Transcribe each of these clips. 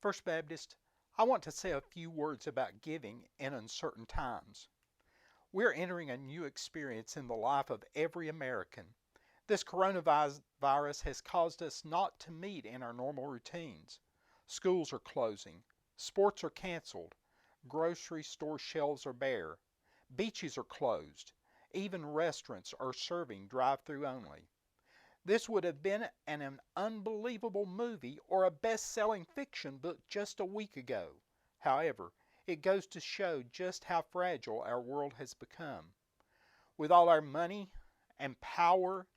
First Baptist, I want to say a few words about giving in uncertain times. We're entering a new experience in the life of every American. This coronavirus has caused us not to meet in our normal routines. Schools are closing, sports are canceled, grocery store shelves are bare, beaches are closed, even restaurants are serving drive-through only. This would have been an unbelievable movie or a best-selling fiction book just a week ago. However, it goes to show just how fragile our world has become. With all our money and power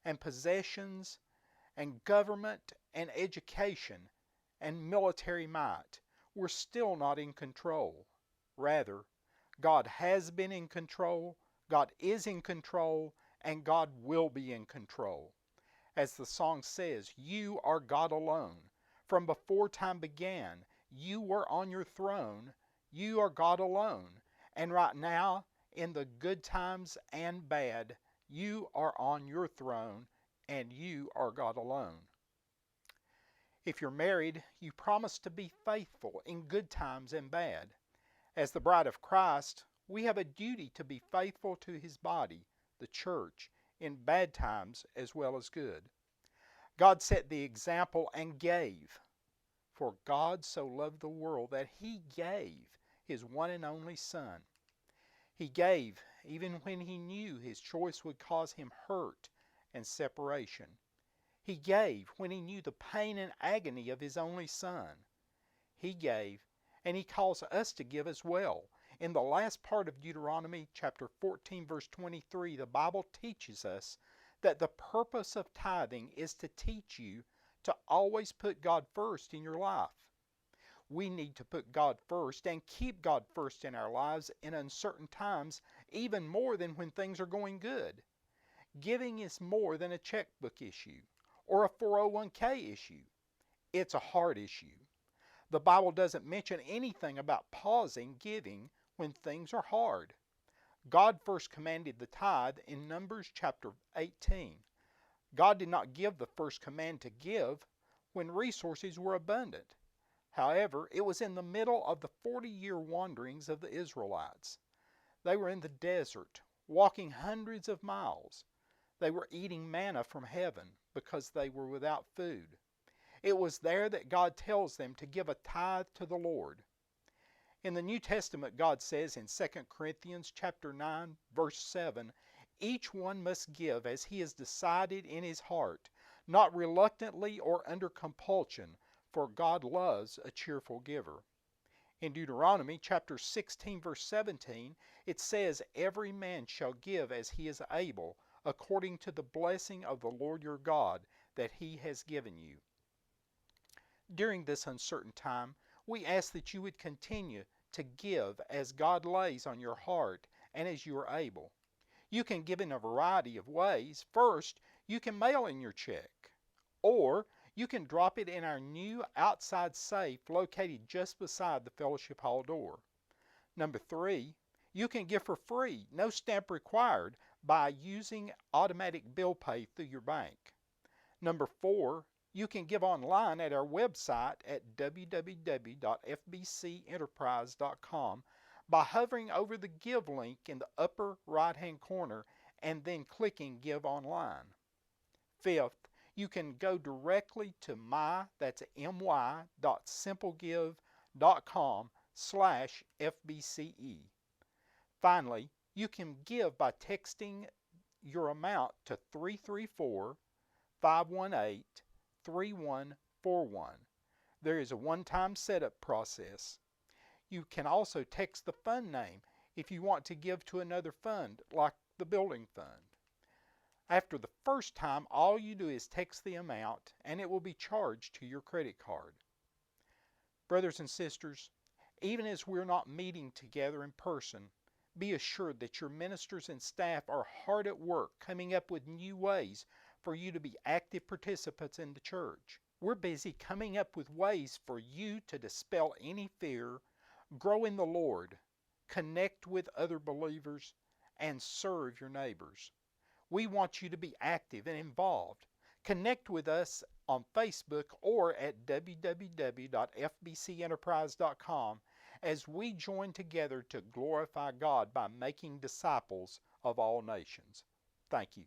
and possessions and government and education and military might, we're still not in control. Rather, God has been in control, God is in control, and God will be in control. As the song says, you are God alone. From before time began, you were on your throne. You are God alone. And right now, in the good times and bad, you are on your throne and you are God alone. If you're married, you promise to be faithful in good times and bad. As the bride of Christ, we have a duty to be faithful to His body, the church, in bad times as well as good. God set the example and gave. For God so loved the world that He gave His one and only Son. He gave even when He knew His choice would cause Him hurt and separation. He gave when He knew the pain and agony of His only Son. He gave, and He calls us to give as well. In the last part of Deuteronomy chapter 14 verse 23, the Bible teaches us that the purpose of tithing is to teach you to always put God first in your life. We need to put God first and keep God first in our lives in uncertain times, even more than when things are going good. Giving is more than a checkbook issue or a 401k issue. It's a heart issue. The Bible doesn't mention anything about pausing giving when things are hard. God first commanded the tithe in Numbers chapter 18. God did not give the first command to give when resources were abundant. However, it was in the middle of the 40-year wanderings of the Israelites. They were in the desert, walking hundreds of miles. They were eating manna from heaven because they were without food. It was there that God tells them to give a tithe to the Lord. In the New Testament, God says in 2 Corinthians chapter 9, verse 7, each one must give as he has decided in his heart, not reluctantly or under compulsion, for God loves a cheerful giver. In Deuteronomy chapter 16, verse 17, it says, every man shall give as he is able, according to the blessing of the Lord your God that He has given you. During this uncertain time, we ask that you would continue to give as God lays on your heart and as you are able. You can give in a variety of ways. First, you can mail in your check, or you can drop it in our new outside safe located just beside the fellowship hall door. Number 3, you can give for free, no stamp required, by using automatic bill pay through your bank. Number 4, you can give online at our website at www.fbcenterprise.com by hovering over the Give link in the upper right-hand corner and then clicking Give Online. Fifth, you can go directly to my.simplegive.com/FBCE. Finally, you can give by texting your amount to 334-518-3141. There is a one-time setup process. You can also text the fund name if you want to give to another fund, like the building fund. After the first time, all you do is text the amount and it will be charged to your credit card. Brothers and sisters, even as we're not meeting together in person, be assured that your ministers and staff are hard at work coming up with new ways for you to be active participants in the church. We're busy coming up with ways for you to dispel any fear, grow in the Lord, connect with other believers, and serve your neighbors. We want you to be active and involved. Connect with us on Facebook or at www.fbcenterprise.com as we join together to glorify God by making disciples of all nations. Thank you.